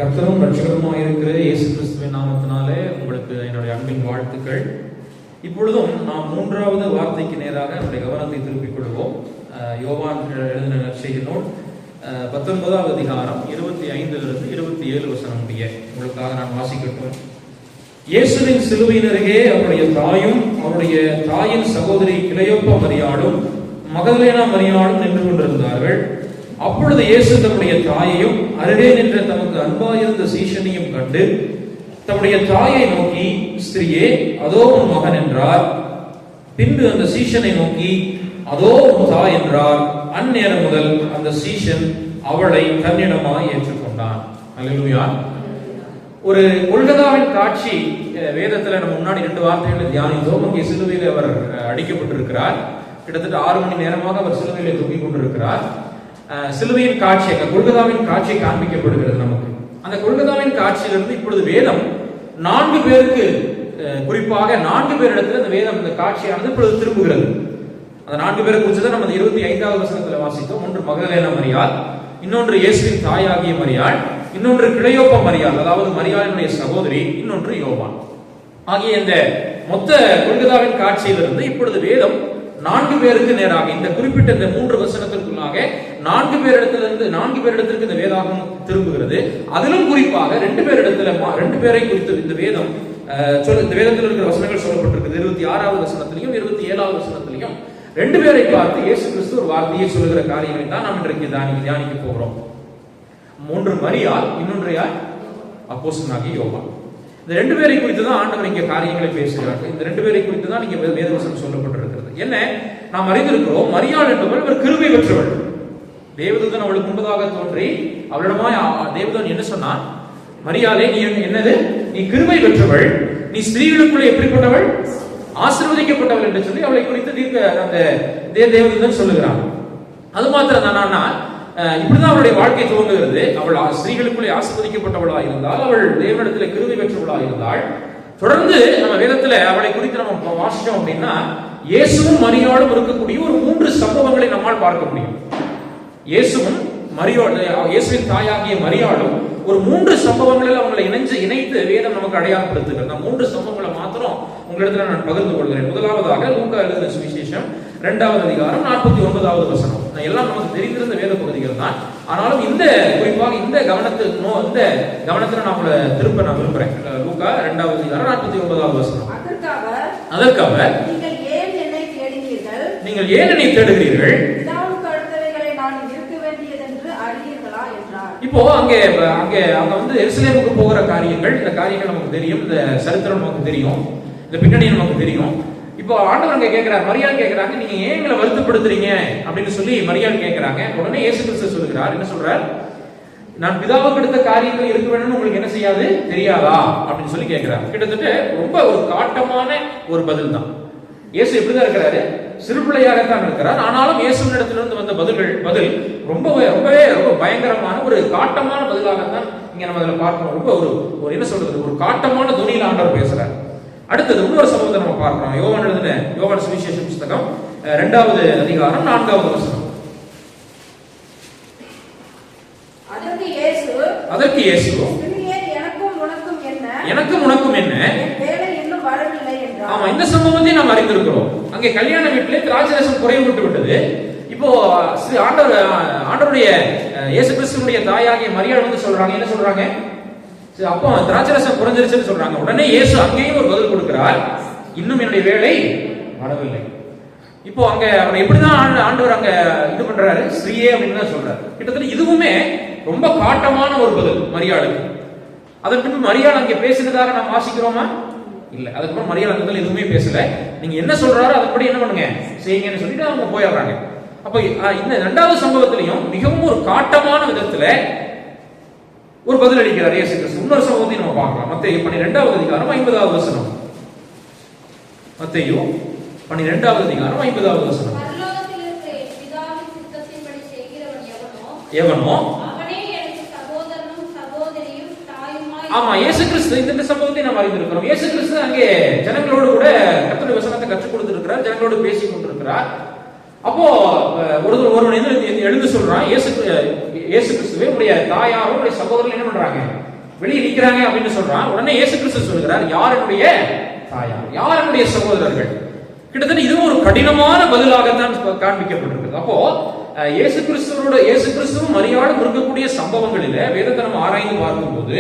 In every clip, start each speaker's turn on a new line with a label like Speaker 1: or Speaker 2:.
Speaker 1: கர்த்தரும் ரட்சகருமாய் இருக்கிற இயேசு கிறிஸ்துவின் நாமத்தினாலே உங்களுக்கு என்னுடைய அன்பின் வாழ்த்துக்கள். இப்பொழுதும் நாம் மூன்றாவது வார்த்தைக்கு நேராக நம்முடைய கவனத்தை திருப்பிக் கொள்வோம். யோவான் எழுதின நற்செய்தி நூல் 19வது அதிகாரம் 25லிருந்து 27 வசனம் முடிய உங்களுக்காக நான் வாசிக்கட்டும். இயேசுவின் சிலுவையின் அருகே அவருடைய தாயும் அவருடைய தாயின் சகோதரி கிளையோப்பா மரியாளும் மகதலேனா மரியாளும் நின்று கொண்டிருந்தார்கள். அப்பொழுது இயேசு தம்முடைய தாயையும் அருகே நின்ற தமக்கு அன்பாயிருந்த சீஷனையும் கண்டு தம்முடைய தாயை நோக்கி, ஸ்திரியே, அதோ உன் மகன் என்றார். பின்பு அந்த சீஷனை நோக்கி, அதோ உன் தாய் என்றார். அந்நேரம் முதல் அந்த சீஷன் அவளை தன்னிடமாய் ஏற்றுக்கொண்டான். அல்லேலூயா. ஒரு கொல்கதாவின் காட்சி வேதத்துல நம்ம முன்னாடி 2 வார்த்தைகளை தியானித்தோம். அங்கே சிலுவையில் அவர் அடிக்கப்பட்டிருக்கிறார். கிட்டத்தட்ட 6 மணி நேரமாக அவர் சிலுவையிலே தொங்கிக் கொண்டிருக்கிறார். சிலுவையின் காட்சி, அந்த கொல்கதாவின் காட்சி காண்பிக்கப்படுகிறது நமக்கு. அந்த கொல்கதாவின் காட்சியிலிருந்து இப்பொழுது வேதம் 4 பேருக்கு, குறிப்பாக 4 பேரிடத்தில் இந்த வேதம், இந்த காட்சியானது இப்பொழுது திரும்புகிறது. அந்த 4 பேரை குறித்து நம்ம 25வது வசனத்தில் வாசித்தோம். ஒன்று மகதலேனா மரியாள், இன்னொன்று இயேசுவின் தாயாகிய மரியாள், இன்னொன்று கிளையோப்பா மரியாள், அதாவது மரியாளினுடைய சகோதரி, இன்னொன்று யோவான். ஆகிய இந்த மொத்த கொல்கதாவின் காட்சியிலிருந்து இப்பொழுது வேதம் 4 பேருக்கு நேராக, இந்த குறிப்பிட்ட இந்த 3 வசனத்திற்குள்ளாக 4 பேரிடத்திற்கு இந்த வேதாகம் திரும்புகிறது. அதிலும் குறிப்பாக 2 பேரை குறித்து இந்த வேதம் இந்த வேதத்தில் இருக்கிற வசனங்கள் சொல்லப்பட்டிருக்கிறது. 26வது வசனத்திலையும் 27வது வசனத்திலையும் 2 பேரை பார்த்து இயேசு கிறிஸ்து ஒரு வார்த்தையை சொல்லுகிற காரியங்களை தான் நாம் இன்றைக்கு தியானிக்க போகிறோம். ஒன்று மரியாள், இன்னொன்று யார்? அப்போஸ்தலனாகிய யோவான். இந்த 2 பேரை குறித்து தான் ஆண்டவர் இங்கே காரியங்களை பேசுகிறார்கள். இந்த 2 பேரை குறித்து தான் இங்கே வேதவசனம் சொல்லப்பட்டிருக்கிறது. என்ன நாம் அறிந்திருக்கிறோம், மரியாள் என்பவள் ஒரு கிருபை பெற்றவள். தேவதூதன் அவளுக்கு முன்பதாக தோன்றி அவளிடமாய் தேவதூதன் என்ன சொன்னான்? மரியாளே, நீ என்னது? நீ கிருபை பெற்றவள், நீ ஸ்திரீகளுக்குள்ள எப்படிப்பட்டவள்? ஆசீர்வதிக்கப்பட்டவள் என்று சொல்லி அவளை குறித்து அந்த தேவதூதன் சொல்லுகிறான். அது மாத்திரம் தானா? இப்படிதான் அவளுடைய வாழ்க்கை துவங்குகிறது. அவள் ஸ்திரீகளுக்குள்ளே ஆசீர்வதிக்கப்பட்டவளாக இருந்தால், அவள் தேவனிடத்தில் கிருபை பெற்றவளாக இருந்தாள். தொடர்ந்து நம்ம வேதத்துல அவளை குறித்து நம்ம வாசிச்சோம் அப்படின்னா, இயேசுவும் மரியாளும் இருக்கக்கூடிய ஒரு 3 சம்பவங்களை நம்மால் பார்க்க முடியும். இயேசுவின் தாயாகிய மரியாளும் ஒரு 3 சம்பவங்களில் அவங்களை இணைத்து வேதம் நமக்கு அடையாளப்படுத்துகிறது. அந்த 3 சம்பவங்களை மாத்திரம் உங்களிடத்துல நான் பகிர்ந்து கொள்கிறேன். முதலாவதாக லூக்கா எழுதின சுவிசேஷம் 2வது அதிகாரம் 49வது வசனம். எல்லாம் நமக்கு தெரிந்திருந்த வேத பகுதிகள் தான். ஆனாலும் குறிப்பாக இந்த கவனத்துல நான் திரும்ப விரும்புறேன். லூக்கா 2வது அதிகாரம் 49வது வசனம். அதற்கு அவர், நீங்கள் ஏன் என்னை தேடுகிறீர்கள்? இப்போ அங்க எருசலேமுக்கு போகிற காரியங்கள், இந்த காரியங்கள் நமக்கு தெரியும், இந்த சரித்திரம் நமக்கு தெரியும், இந்த பின்னணி நமக்கு தெரியும். இப்போ ஆண்டவர் அங்க கேட்கிறார், மரியாள் கேட்கிறாங்க, நீங்க ஏன் எங்களை வருத்தப்படுத்துறீங்க அப்படின்னு சொல்லி மரியாள் கேட்கிறாங்க. உடனே இயேசு கிறிஸ்து சொல்கிறார், என்ன சொல்றார்? நான் பிதாவுக்கு எடுத்த காரியங்கள் இருக்க வேணும்னு உங்களுக்கு என்ன செய்யாது, தெரியாதா அப்படின்னு சொல்லி கேட்கிறார். கிட்டத்தட்ட ரொம்ப ஒரு காட்டமான ஒரு பதில் தான். இயேசு எப்படிதான் இருக்கிறாரு? சிறு பிள்ளையாகத்தான் இருக்கிறார். ஆனாலும் இயேசுவின் இடத்திலிருந்து வந்த பதில் ரொம்பவே ரொம்ப பயங்கரமான ஒரு காட்டமான பதிலாகத்தான் இங்க நம்ம அதில் பார்க்கணும். ரொம்ப ஒரு என்ன சொல்றது, ஒரு காட்டமான துணியில் ஆண்டவர் பேசுறார். அடுத்தது இன்னொரு சம்பவத்தை நம்ம பார்க்கிறோம். யோவான் சுவிசேஷ புத்தகம் 2வது அதிகாரம் 4வது வசனம். அதற்கு இயேசு, எனக்கும் உனக்கும் என்ன? ஆமா, இந்த சம்பவத்தை நாம் அறிந்திருக்கிறோம். அங்கே கல்யாண வீட்டிலே திராட்சரசம் குறைவுபட்டு விட்டது. இப்போ ஆண்டவருடைய இயேசு கிறிஸ்துவுடைய தாயாகிய மரியாள் சொல்றாங்க, என்ன சொல்றாங்க? அப்போ திராட்சரசம் குறைஞ்சிருச்சுன்னு சொல்றாங்க. உடனே இயேசு அங்கேயும் ஒரு பதில் கொடுக்கிறார், இன்னும் என்னுடைய வேலை வரவில்லை. இப்போ அங்க அவனை எப்படிதான் ஆண்டவர் அங்க இது பண்றாரு? ஸ்ரீயே அப்படின்னு தான் சொல்றாரு. கிட்டத்தட்ட இதுவுமே ரொம்ப காட்டமான ஒரு பதில் மரியாளுக்கு. அதன் பின்பு மரியாள் அங்கே பேசினதாக நாம் வாசிக்கிறோமா? இல்ல. அதுக்கப்புறம் மரியாள் அந்த எதுவுமே பேசல. நீங்க என்ன சொல்றாரோ அதன்படி என்ன பண்ணுங்க, செய்யுங்கன்னு சொல்லிட்டு அவங்க போயிடுறாங்க. அப்ப இந்த 2வது சம்பவத்திலையும் மிகவும் ஒரு காட்டமான விதத்துல ஒரு பதில் அளிக்கிறார் இயேசு கிறிஸ்து. இன்னொரு சம்பவத்தையும் நம்ம பார்க்கலாம். மத்தேயு 12வது அதிகாரம் 50வது வசனம். மத்தேயு 12வது அதிகாரம் 50வது வசனம். எவனோ ஆமா, இயேசு கிறிஸ்து இந்த சம்பவத்தை நாம் அறிந்திருக்கிறோம். இயேசு கிறிஸ்து அங்கே ஜனங்களோடு கூட கர்த்தருடைய வசனத்தை கற்றுக் கொடுத்திருக்கிறார், ஜனங்களோடு பேசிக் கொண்டிருக்கிறார். அப்போ ஒருவன் எழுந்து சொல்றான், இயேசு கிறிஸ்துவே உடைய தாயாரும் உடைய சகோதரர்கள் என்ன பண்றாங்க, வெளியே நிற்கிறாங்க அப்படின்னு சொல்றான். உடனே இயேசு கிறிஸ்து சொல்கிறார், யார் என்னுடைய தாயார், யார் என்னுடைய சகோதரர்கள்? கிட்டத்தட்ட இதுவும் ஒரு கடினமான பதிலாகத்தான் காண்பிக்கப்பட்டிருக்கு. அப்போ இயேசு கிறிஸ்துவும் மரியாளும் இருக்கக்கூடிய சம்பவங்களில வேதத்தை நம்ம ஆராய்ந்து பார்க்கும்போது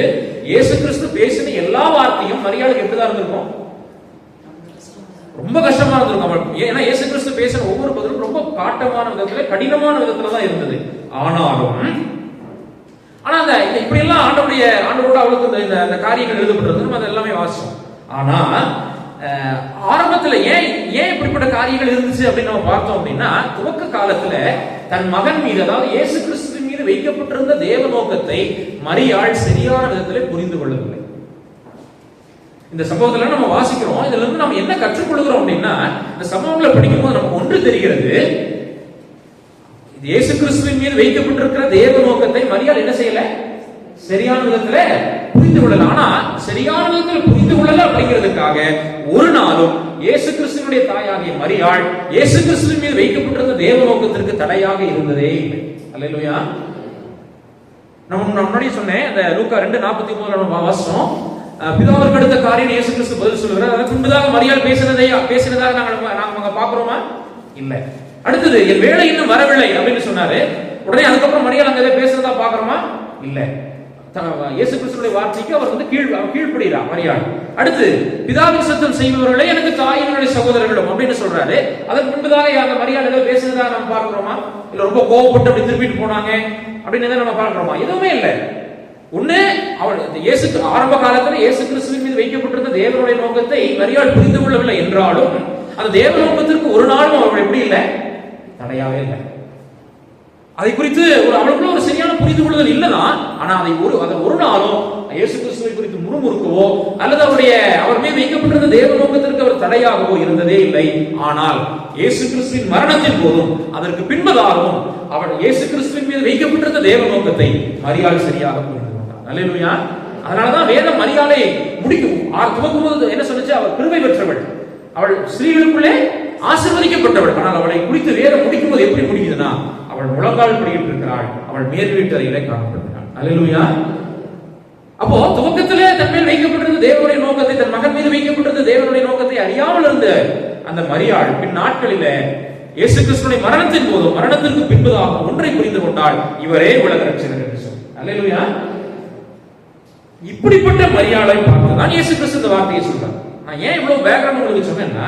Speaker 1: இயேசு கிறிஸ்து பேசின எல்லா வார்த்தையும் மரியாளுக்கு எப்படிதான் இருந்திருக்கும்? ரொம்ப கஷ்டமா இருந்திருக்கும். ஏன்னா இயேசு கிறிஸ்து பேசின ஒவ்வொரு பதிலும் ரொம்ப காட்டமான விதத்துல, கடினமான விதத்துல தான் இருந்தது. ஆனா இப்படி எல்லாம் ஆண்டவரோட அவளுக்கு இந்த காரியங்கள் எழுதப்பட்டிருந்தது, நம்ம அது எல்லாமே வாசிச்சோம். ஆனா ஆரம்பத்துல ஏன் இப்படிப்பட்ட காரியங்கள் இருந்துச்சு அப்படின்னு நம்ம பார்த்தோம் அப்படின்னா, துவக்க காலத்துல தன் மகன் மீது, அதாவது இயேசு கிறிஸ்துவின் மீது வைக்கப்பட்டிருந்த தேவ நோக்கத்தை மரியாள் சரியான விதத்திலே புரிந்து கொள்ளவில்லை. இந்த சம்பவத்துல நம்ம வாசிக்கிறோம். இதுல இருந்து நம்ம என்ன கற்றுக்கொள்கிறோம் அப்படின்னா, இந்த சம்பவங்களை படிக்கும் போது நமக்கு ஒன்று தெரிகிறது, இயேசு கிறிஸ்துவின் மீது வைக்கப்பட்டிருக்கிற தேவ நோக்கத்தை மரியாள் என்ன செய்யல, சரியான விதத்துல புரிந்து கொள்ளல. ஆனா சரியான விதத்துல புரிந்து கொள்ளல அப்படிங்கிறதுக்காக ஒரு நாளும் இயேசு கிறிஸ்துவினுடைய தாயாகிய மரியாள் இயேசு கிறிஸ்துவின் மீது வைக்கப்பட்டிருந்த தேவ நோக்கத்திற்கு தடையாக இருந்ததே இல்லை. அல்லேலூயா. நான் முன்னாடி சொன்னேன், அந்த லூக்கா 2:49 நம்ம வாசிச்சோம். பிதாவிற்கு அடுத்த காரியம் இயேசு கிறிஸ்து பதில் சொல்லுகிறார். அதற்கு முன்பதாக மரியாள் பேசினதாக நாங்க பாக்குறோமா? இல்ல. அடுத்தது, என் வேலை இன்னும் வரவில்லை அப்படின்னு சொன்னாரு. உடனே அதுக்கப்புறம் மரியாள் அங்க பேசுறதா பாக்குறோமா? இல்ல. இயேசு கிறிஸ்துவின் வார்த்தைக்கு அவர் கீழ்ப்படுகிறார் மரியாள். அடுத்து, பிதாவின் சத்தம் செய்பவர்களே எனக்கு தாயினுடைய சகோதரர்களும் அப்படின்னு சொல்றாரு. அதற்கு முன்பதாக அந்த மரியாள் ஏதோ பேசுறதா நம்ம பார்க்கிறோமா? இல்ல ரொம்ப கோவப்பட்டு அப்படி திருப்பிட்டு போனாங்க அப்படின்னு நம்ம பார்க்கிறோமா? எதுவுமே இல்லை. ஒண்ணு, அவள் ஆரம்ப காலத்துல இயேசு கிறிஸ்துவின் மீது வைக்கப்பட்டிருந்த தேவனுடைய நோக்கத்தை மரியாள் புரிந்து கொள்ளவில்லை என்றாலும், அந்த தேவ நோக்கத்திற்கு ஒரு நாளும் அவள் எப்படி இல்லை, தடையாவே இல்லை. அதை குறித்து அவளுக்குள்ள ஒரு சரியான புரிந்து கொள்ளுதல் இல்லதான். ஆனா அதை ஒரு நாளும் இயேசு கிறிஸ்துவை குறித்து முறுமுறுக்கவோ அல்லது அவர் மீது வைக்கப்பட்டிருந்த தேவ நோக்கத்திற்கு அவர் தடையாகவோ இருந்ததே இல்லை. ஆனால் இயேசு கிறிஸ்துவின் மரணத்தின் போதும் அதற்கு பின்பதாகவும் அவள் இயேசு கிறிஸ்துவின் மீது வைக்கப்பட்டிருந்த தேவ நோக்கத்தை மரியாள் சரியாக புரிந்து கொண்டார். அல்லேலூயா. அதனாலதான் வேதம் மரியாளை துவக்கும் போது என்ன சொல்லுச்சு, அவள் கிருபை பெற்றவள், அவள் ஸ்திரீகளுக்குள்ளே ஆசீர்வதிக்கப்பட்டவள். ஆனால் அவளை குறித்து வேதம் முடிக்கும் போது எப்படி முடிக்குதுன்னா, அவள் முழங்கால் படியிட்டு இருக்கிறாள், அவள் மேல் வீட்டறையிலே காணப்படுகிறாள். அல்லேலூயா. அப்போ துவக்கத்திலே தன் மேல் வைக்கப்பட்டிருந்த தேவனுடைய நோக்கத்தை, தன் மகன் மீது வைக்கப்பட்டிருந்த தேவனுடைய நோக்கத்தை அறியாமல் இருந்த அந்த மரியாள் பின் நாட்களில இயேசு கிறிஸ்துவின் மரணத்தின் போதும் மரணத்திற்கு பின்பதாக ஒன்றை புரிந்து கொண்டாள், இவரே உலக ரட்சகர் என்று சொல்லி. அல்லேலூயா. இப்படிப்பட்ட மரியாளை பார்த்துதான் இயேசு கிறிஸ்து இந்த வார்த்தையை சொல்றார். நான் ஏன் இவ்வளவு பேக்ரவுண்ட் உங்களுக்கு சொன்னேன்னா,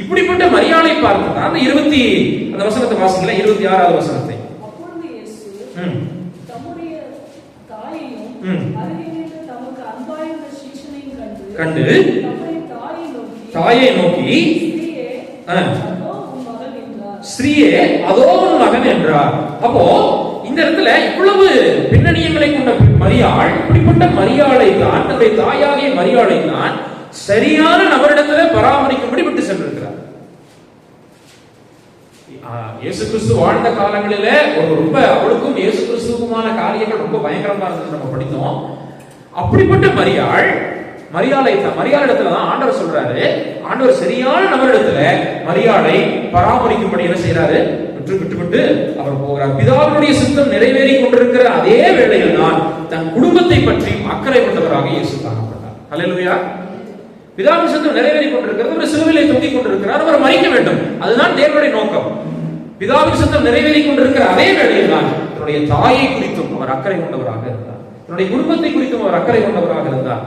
Speaker 1: இப்படிப்பட்ட மரியாளை பார்த்துதான் அந்த அந்த வசனத்தை வாசிக்கல, 26வது வசனத்தை.
Speaker 2: அப்பொழுது இயேசு தம்முடைய தாயையும் அருகிலிருந்த தமக்கு அன்பாயிருந்த சீஷனையும் கண்டு தாயை நோக்கி ஸ்ரீயே அதோ உன் மகன் என்றார். அப்போ இந்த இடத்துல இவ்வளவு பின்னணியங்களை கொண்ட மரியாள், இப்படிப்பட்ட மரியாளை தான், தன்னுடைய தாயாகிய மரியாளை தான் சரியான நபரிடத்துல பராமரிக்கும்படி விட்டு சென்றிருக்கிறார். இயேசு கிறிஸ்து வாழ்ந்த காலங்களில ரொம்ப அவளுக்கும் இயேசு கிறிஸ்துவுக்குமான காரியங்கள் ரொம்ப பயங்கரமா இருந்தது நம்ம படித்தோம். அப்படிப்பட்ட மரியாளிடத்துல தான் ஆண்டவர் சொல்றாரு, ஆண்டவர் சரியான நபரிடத்துல மரியாளை பராமரிக்கும்படி என்ன செய்யறாரு, விட்டு அவர் போகிறார். பிதாவினுடைய சித்தம் நிறைவேறி கொண்டிருக்கிற அதே வேளையில் தான் தன் குடும்பத்தை பற்றி அக்கறை கொண்டவராக இயேசு காணப்பட்டார். அல்லேலூயா. பிதாவின் சித்தம் நிறைவேறி கொண்டிருக்கிறது, ஒரு சிலுவையிலே தொங்கிக் கொண்டிருக்கிறார், அவர் மரிக்க வேண்டும், அதுதான் தேவனுடைய நோக்கம். பிதாவின் சித்தம் நிறைவேறி கொண்டிருக்கிற அதே வேளையில் தான் தன்னுடைய தாயை குறித்தும் அவர் அக்கறை கொண்டவராக இருந்தார், தன்னுடைய குடும்பத்தை குறித்தும் அவர் அக்கறை கொண்டவராக இருந்தார்.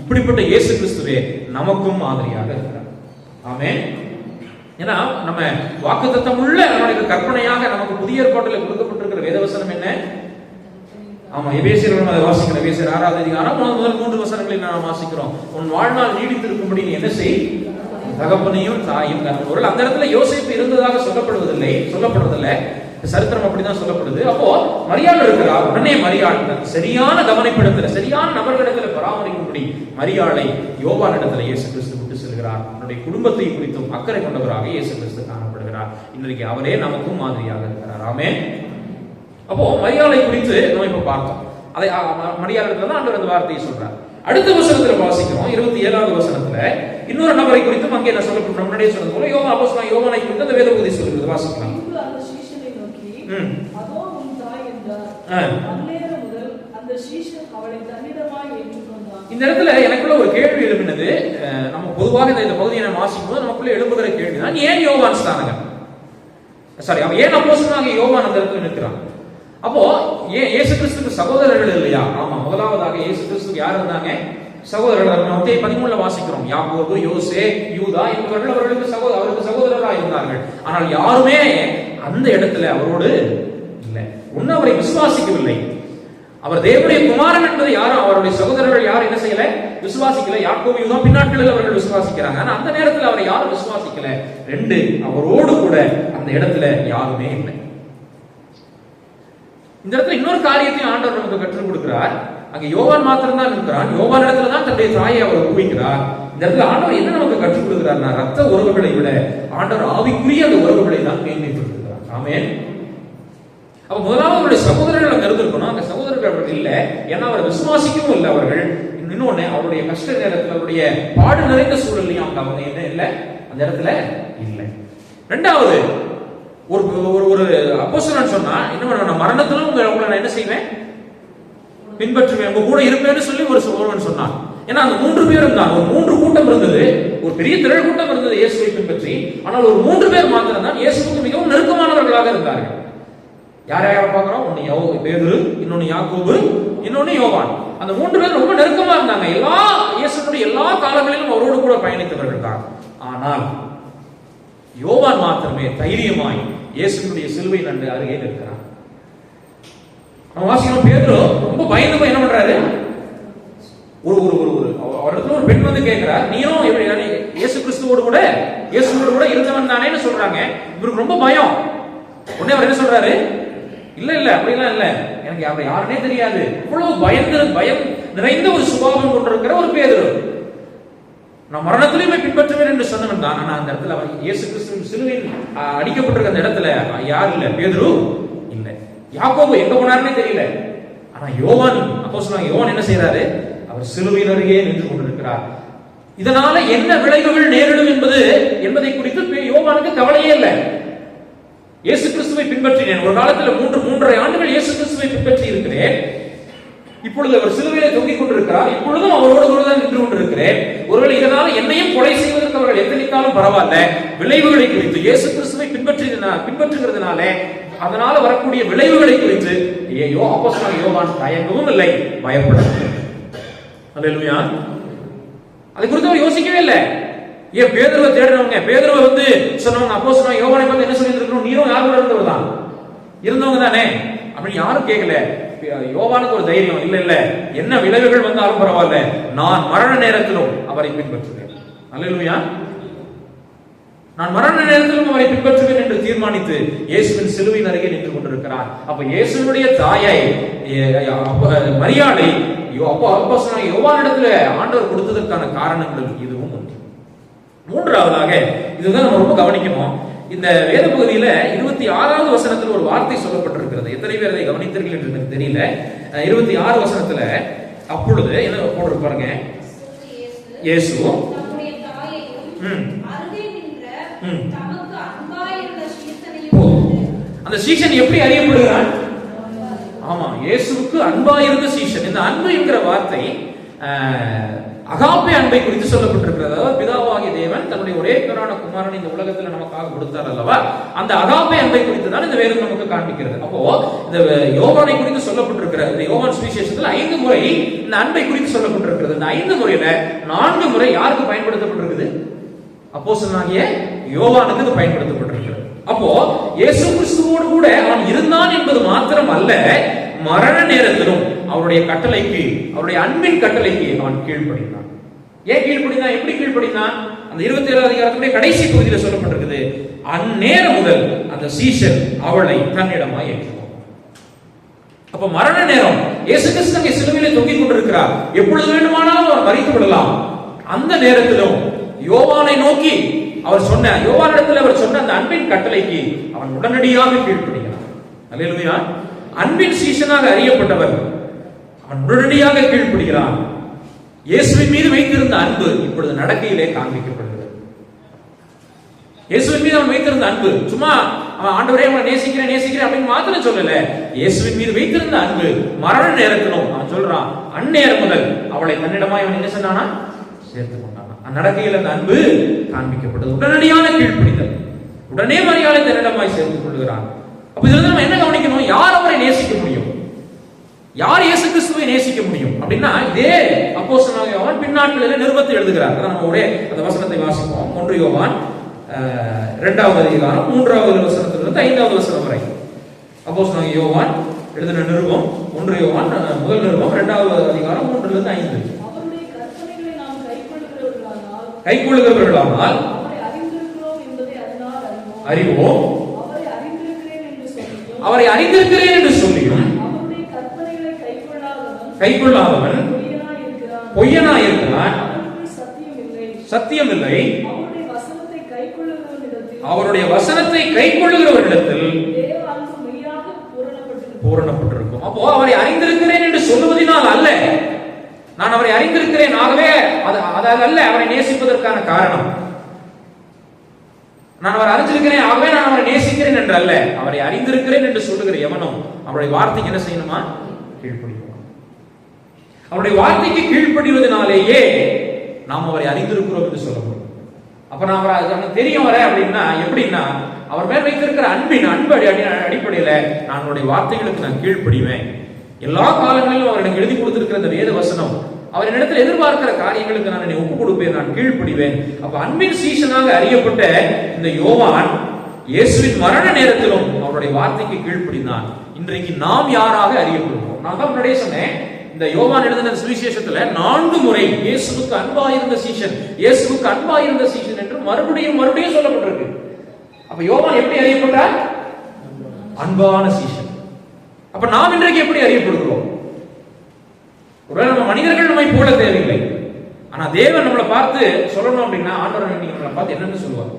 Speaker 2: இப்படிப்பட்ட இயேசு கிறிஸ்துவே நமக்கும் மாதிரியாக இருக்கிறார். ஆமென். ஏன்னா நம்ம வாக்குத்தத்தம் உள்ள நம்முடைய கற்பனையாக நமக்கு புதிய ஏற்பாட்டில் கொடுக்கப்பட்டிருக்கிற வேதவசனம் என்ன? ஆமா, எபேசியர் அதை வாசிக்கிறோம். எபேசியர் 6வது அதிகாரம் முதல் 3 வசனங்களை நாம் வாசிக்கிறோம். உன் வாழ்நாள் நீடித்திருக்கும்படி நீ என்ன செய், தகப்பனையும் தாயும் கணவன். அந்த இடத்துல யோசேப்பு இருந்ததாக சொல்லப்படுவதில்லை, சரித்திரம் அப்படிதான் சொல்லப்படுது. அப்போ மரியாள் இருக்கிறார். உடனே மரியாள் சரியான கவனிப்பிடத்துல, சரியான நபர்களிடத்துல பராமரிக்கும்படி மரியாளை யோவான் இடத்துல இயேசு கிறிஸ்து விட்டு செல்கிறார். அவருடைய குடும்பத்தை குறித்தும் அக்கறை கொண்டவராக இயேசு கிறிஸ்து காணப்படுகிறார். இன்றைக்கு அவரே நமக்கும் மாதிரியாக இருக்கிறார். ஆமென். அப்போ மரியாளை குறித்து நம்ம இப்ப பார்த்தோம். அதை மரியாள் இடத்துல தான் ஆண்டவர் அந்த வார்த்தையை சொல்றார். அடுத்த வசனத்துல வாசிக்கிறோம், 27வது வசனத்துல இன்னொரு நபரை குறித்தும் அங்கே என்ன சொல்லப்படும், முன்னாடியே சொன்னது போல யோவானை குறித்து அந்த வேத பகுதி சொல்கிறது. வாசிக்கலாம்.
Speaker 3: அதோ உன் தாய் என்றார். அந்நேரம் முதல் அந்த சீஷன் அவளை தன்னிடமாய் ஏற்றுக்கொண்டான்.
Speaker 2: இந்த இடத்துல எனக்குள்ள ஒரு கேள்வி எழுப்பினது. நம்ம பொதுவாக இந்த பகுதியை நம்ம வாசிக்கும் போது நமக்குள்ள எழுப்புகிற கேள்வி தான், ஏன் யோவான் ஸ்தானகன், சாரி அவன் ஏன் அப்போஸ்தலனாகிய யோவான் அந்த இடத்துல நிற்கிறான்? அப்போ ஏன் இயேசு கிறிஸ்துக்கு சகோதரர்கள் இல்லையா? ஆமா, முதலாவதாக இயேசு கிறிஸ்துக்கு யார் இருந்தாங்க? சகோதரர்கள். மத்தேயு 13 வாசிக்கிறோம், யாக்கோபு, யோசே, யூதா என்பவர்கள் அவருக்கு சகோதரராக இருந்தார்கள். ஆனால் யாருமே அந்த இடத்துல அவரோடு இல்லை. ஒன்னு அவரை விசுவாசிக்கவில்லை. அவர் தேவனுடைய குமாரன் என்பதை யாரும் அவருடைய சகோதரர்கள் யாரும் என்ன செய்யல? விசுவாசிக்கல. யாக்கோபு, யூதா பின்னாட்களில் அவர்கள் விசுவாசிக்கிறாங்க. ஆனா அந்த நேரத்தில் அவரை யாரும் விசுவாசிக்கல. 2, அவரோடு கூட அந்த இடத்துல யாருமே இல்லை. இந்த இடத்துல இன்னொரு காரியத்தையும் ஆண்டவர் நமக்கு கற்றுக் கொடுக்கிறார். அங்க யோவான் மாத்திரம் தான் இருக்கிறான். யோவான் இடத்துல தான் தன்னுடைய தாயை அவர் ஒப்புவிக்கிறார். இந்த இடத்துல ஆண்டவர் என்ன நமக்கு கற்றுக் கொடுக்கிறார்னா, ரத்த உறவுகளை விட ஆண்டவர் ஆவிக்குரிய அந்த உறவுகளை தான் மேன்மைப்படுத்துகிறார். ஆமென். அப்ப முதலாவது அவருடைய சகோதரர்கள் அங்க இருந்திருக்கணும். அந்த சகோதரர்கள் அவர்கள் இல்லை, ஏன்னா அவர் விசுவாசிக்கவும் இல்லை அவர்கள். இன்னொன்னு, அவருடைய கஷ்ட நேரத்தில் அவருடைய பாடு நிறைந்த சூழலையும் அவங்க என்ன இல்லை, அந்த இடத்துல இல்லை. 2வது, ஒரு அப்போஸ்தலன் சொன்னா என்ன பண்ணுவேன், மரணத்திலும் உங்களை நான் என்ன செய்வேன், பின்பற்றுவேன், உங்க கூட இருப்பேன்னு சொல்லி ஒருவன் சொன்னான். ஏன்னா அந்த 3 பேரும் தான், ஒரு 3 கூட்டம் இருந்தது, ஒரு பெரிய திரள் கூட்டம் இருந்தது இயேசுவை பின்பற்றி. ஆனால் ஒரு 3 பேர் மாத்திரம் தான் இயேசுவுக்கு மிகவும் நெருக்கமானவர்களாக இருந்தார்கள். யார் யாரை பார்க்கிறோம்? ஒன்னு பேதுரு, இன்னொன்னு யாக்கோபு, இன்னொன்னு யோவான். அந்த 3 பேர் ரொம்ப நெருக்கமா இருந்தாங்க. இயேசுவுடைய எல்லா காலங்களிலும் அவரோடு கூட பயணித்தவர்கள் தான். ஆனால் யோவான் மாத்திரமே தைரியமாய் இயேசுவுடைய சிலுவை நண்டு அருகே நிற்கிறார். நம்ம வாசிக்கிறோம், பேதுரு ரொம்ப பயந்து போய் என்ன பண்றாரு, ஒரு பெண் வந்து கேட்கிறார், நீயும் இயேசு கிறிஸ்துவோடு கூட இருந்தவன் தானேன்னு சொல்றாங்க. இவருக்கு ரொம்ப பயம். உடனே அவர் என்ன சொல்றாரு, இல்ல அப்படிலாம் இல்ல, எனக்கு அவர் யாருன்னே தெரியாது. அவ்வளவு பயம் நிறைந்த ஒரு சுபாவம் கொண்டிருக்கிற ஒரு பேதுரு. நான் மரணத்திலுமே பின்பற்றுவேன் என்று சொன்னவன் தான். ஆனா அந்த இடத்துல அவர் இயேசு கிறிஸ்துவின் சிலுவையில் அடிக்கப்பட்டிருக்க அந்த இடத்துல யார் இல்ல, பேதுரு இல்லை. யாக்கோபு எங்க போனாருன்னே தெரியல. ஆனா யோவான், அப்போஸ்தலன் யோவான் என்ன செய்யறாரு, அவர் சிலுவையின் அருகே நின்று கொண்டிருக்கிறார். இதனால என்ன விளைவுகள் நேரிடும் என்பதை குறித்து யோவானுக்கு கவலையே இல்லை. இயேசு கிறிஸ்துவை பின்பற்றினேன், ஒரு காலத்துல 3.5 ஆண்டுகள் இயேசு கிறிஸ்துவை பின்பற்றி இருக்கிறேன். இப்பொழுது அவர் சிலுவையிலே தொங்கிக் கொண்டிருக்கிறார். இப்பொழுதும் அவரோடு தான் நின்று கொண்டிருக்கிறேன். ஒருவேளை இதனால என்னையும் கொலை செய்வதற்கு அவர்கள் எத்தனைத்தாலும் பரவாயில்ல, விளைவுகளை குறித்து இயேசு கிறிஸ்துவை பின்பற்றுகிறதுனால அதனால வரக்கூடிய விளைவுகளை குறித்து அப்போஸ்தலன் யோவான் தயங்கவும் இல்லை, பயப்படவில்லை. அல்லேலூயா. அதை குறித்து அவர் யோசிக்கவே இல்லை. ஏன் பேதுருவை தேடினவங்க, பேதுருவை வந்து சொன்னவங்க அப்போஸ்தலன் யோவானை பத்தி என்ன சொல்லி இருக்கணும், நீரும் யார் கூட இருந்தவர் தான், இருந்தவங்க தானே அப்படின்னு யாரும் கேட்கல. யோவானுக்கு ஒரு தைரியம், இல்ல என்ன விளைவுகள் வந்தாலும் பரவாயில்ல, நான் மரண நேரத்திலும் அவரை பின்பற்றுவேன். அல்லேலூயா. நான் மரண நேரத்திலும் அவரை பின்பற்றுவேன் என்று தீர்மானித்து இயேசுவின் சிலுவையின் அருகே நின்று கொண்டிருக்கிறார். அப்ப இயேசுவினுடைய தாயை மரியாளை அப்போஸ்தலன் யோவானிடத்துல ஆண்டவர் கொடுத்ததற்கான காரணங்கள் இதுவும் ஒன்று. 3வதாக, இதுதான் நம்ம ரொம்ப கவனிக்கணும். இந்த வேத பகுதியில 26வது வசனத்தில் ஒரு வார்த்தை சொல்லப்பட்டிருக்கிறது. எத்தனை பேர் அதை கவனித்தீர்கள் என்று எனக்கு தெரியல. 26 வசனத்துல அப்பொழுது என்ன போட்டு பாருங்க, இயேசு அந்த சீஷன் எப்படி அறியப்படுகிறான்? ஆமா, இயேசுவுக்கு அன்பாயிருந்த சீஷன். இந்த அன்பு என்கிற வார்த்தை அகாப்பே அன்பை குறித்து சொல்லப்பட்டிருக்கிறது. அதாவது பிதாவாகிய தேவன் தன்னுடைய ஒரே பேரான குமாரனை இந்த உலகத்தில் நமக்காக கொடுத்தார் அல்லவா, அந்த அகாப்பே அன்பை குறித்து தான் இந்த வேதம் நமக்கு காண்பிக்கிறது. அப்போ இந்த யோவானை குறித்து சொல்லப்பட்டிருக்கிற இந்த யோவான் சுவிசேஷத்தில் 5 முறை இந்த அன்பை குறித்து சொல்லப்பட்டிருக்கிறது. இந்த 5 முறையில 4 முறை யாருக்கு பயன்படுத்தப்பட்டிருக்குது? அப்போஸ்தலனாகிய யோவானுக்கு பயன்படுத்தப்பட்டிருக்கிறது. அப்போ இயேசு கிறிஸ்துவோடு கூட அவன் இருந்தான் என்பது மாத்திரம் அல்ல, மரண நேரத்திலும் அவருடைய கட்டளைக்கு, அவருடைய அன்பின் கட்டளைக்கு அவன் கீழ்ப்படினான். ஏன் கீழ்ப்படினான்? எப்படி கீழ்ப்படினான்? அந்த 27வது அதிகாரத்துடைய கடைசி பகுதியில் சொல்லப்பட்டிருக்குது, அந்நேரம் முதல் அந்த சீஷன் அவளை தன்னிடமாய் ஏற்றுக்கொண்டான். அப்ப மரண நேரம், இயேசு கிறிஸ்து அங்கே சிலுவையிலே தொங்கிக் கொண்டிருக்கிறார். எப்பொழுது வேண்டுமானாலும் அவர் மரித்து விடலாம். அந்த நேரத்திலும் யோவானை நோக்கி அவர் சொன்ன, யோவானிடத்தில் அவர் சொன்ன அந்த அன்பின் கட்டளைக்கு அவன் உடனடியாக கீழ்ப்படினான். அல்லேலூயா. அன்பின் சீஷனாக அறியப்பட்டவர் அவன் உடனடியாக கீழ்ப்படுகிறான். இயேசுவின் மீது வைத்திருந்த அன்பு இப்பொழுது நடக்கையிலே காண்பிக்கப்படுகிறது. இயேசுவின் மீது அவன் வைத்திருந்த அன்பு சும்மா அவன் ஆண்டவரே உங்களை நேசிக்கிறேன் நேசிக்கிறேன் அப்படின்னு மாத்திரம் சொல்லல, இயேசுவின் மீது வைத்திருந்த அன்பு மரண நேரத்திலும் அவன் சொல்றான், அந்நேரம் முதல் அவளை தன்னிடமா இவன் என்ன சொன்னானா, சேர்த்துக் கொண்டானா. நடக்கையில் அந்த அன்பு காண்பிக்கப்பட்டது. உடனடியான கீழ்ப்படிதல். உடனே மரியாதை தன்னிடமாய் சேர்த்துக் கொள்கிறான். அப்ப இதுல நம்ம என்ன கவனிக்கணும்? யார் அவரை நேசிக்க முடியும்? யார் இயேசு கிறிஸ்துவை நேசிக்க முடியும் அப்படின்னா, இதே அப்போஸ்தலனாகிய யோவான் பின்னாட்களில் நிருபத்தை எழுதுகிறார். அதான் நம்ம ஒரே அந்த வசனத்தை வாசிப்போம். 1 யோவான் 2வது அதிகாரம் 3வது வசனத்திலிருந்து 5வது வசனம் வரை. அப்போஸ்தலனாகிய யோவான் எழுதின நிருபம் 1 யோவான் முதல் நிருபம் 2வது அதிகாரம் 3லிருந்து 5.
Speaker 3: அவருடைய கற்பனைகளை நாம்
Speaker 2: கைக்கொள்ளுகிறவர்களானால்
Speaker 3: அவரை அறிந்திருக்கிறோம் என்பதை அதனால்
Speaker 2: அறிவோம்.
Speaker 3: அவரை அறிந்திருக்கிறேன் என்று சொல்லியும்
Speaker 2: அவரை அறிந்திருக்கிறேன் என்று சொல்லியும்
Speaker 3: அவருடைய கற்பனைகளை
Speaker 2: கைக்கொள்ளாதவன் பொய்யனாய் இருக்கிறான்,
Speaker 3: அவருக்குள் சத்தியம் இல்லை.
Speaker 2: சத்தியம் இல்லை.
Speaker 3: அவருடைய வசனத்தை கைக்கொள்ளுகிறவரிடத்தில்
Speaker 2: தேவ அன்பு மெய்யாக பூரணப்பட்டிருக்கும். அப்போ அவரை அறிந்திருக்கிறேன் என்று சொல்லுவதனால் அல்ல, நான் அவரை அறிந்திருக்கிறேன் ஆகவே அது அல்ல அவரை நேசிப்பதற்கான காரணம். நான் அவரை அறிந்திருக்கிறேன் ஆகவே நான் அவரை நேசிக்கிறேன் என்று அல்ல. அவரை அறிந்திருக்கிறேன் என்று சொல்லுகிற எவனும் அவருடைய வார்த்தைக்கு என்ன செய்யணுமா? கீழ்ப்படியணும். அவருடைய வார்த்தைக்கு கீழ்ப்படிவதனாலேயே நாம் அவரை அறிந்திருக்கிறோம் என்று சொல்ல முடியும். அப்ப நான் அவரை தெரியும் வர அப்படின்னா எப்படின்னா, அவர் மேல் வைத்திருக்கிற அன்பு அடிப்படையில நான் அவருடைய வார்த்தைகளுக்கு நான் கீழ்ப்படிவேன். எல்லா காலங்களிலும் அவர் எனக்கு எழுதி கொடுத்திருக்கிற இந்த வேத வசனம், அவர் என்னிடத்தில் எதிர்பார்க்கிற காரியங்களுக்கு நான் என்னை ஒப்புக் கொடுப்பேன், நான் கீழ்ப்படிவேன். அப்ப அன்பின் சீசனாக அறியப்பட்ட இந்த யோவான் இயேசுவின் மரண நேரத்திலும் அவருடைய வார்த்தைக்கு கீழ்ப்படினான். இன்றைக்கு நாம் யாராக அறியப்படுவோம்? நான் தான் முன்னாடியே சொன்னேன், இந்த யோவான் எழுதின சுவிசேஷத்துல 4 முறை இயேசுவுக்கு அன்பாயிருந்த சீஷன், இயேசுவுக்கு அன்பாயிருந்த சீஷன் என்று மறுபடியும் சொல்லப்பட்டிருக்கு. அப்ப யோவான் எப்படி அறியப்பட்டார்? அன்பான சீஷன். அப்ப நாம் இன்றைக்கு எப்படி அறியப்படுகிறோம்? ஒருவேளை நம்ம மனிதர்கள் நம்மை போல தேவையில்லை, ஆனா தேவன் நம்மளை பார்த்து சொல்லணும் அப்படின்னா, ஆண்டவர் நம்மளை பார்த்து என்னன்னு சொல்லுவார்?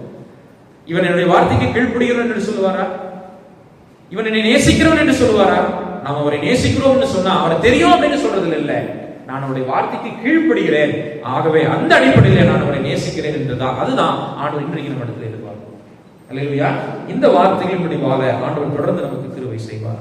Speaker 2: இவன் என்னுடைய வார்த்தைக்கு கீழ்ப்படுகிறவன் என்று சொல்லுவாரா? இவன் என்னை நேசிக்கிறவன் என்று சொல்லுவாரா? நாம் அவரை நேசிக்கிறோம் என்று சொன்னா அவரை தெரியும் அப்படின்னு சொல்றது இல்ல, நான் அவருடைய வார்த்தைக்கு கீழ்ப்படுகிறேன் ஆகவே அந்த அடிப்படையில் நான் அவரை நேசிக்கிறேன் என்றுதான். அதுதான் ஆண்டவர் இன்றைக்கு நம்ம இடத்துல எதிர்பார்க்கிறோம். அல்லேலூயா. இந்த வார்த்தைகளின் முடிவாக ஆண்டவர் தொடர்ந்து நமக்கு கிருபை செய்வார்.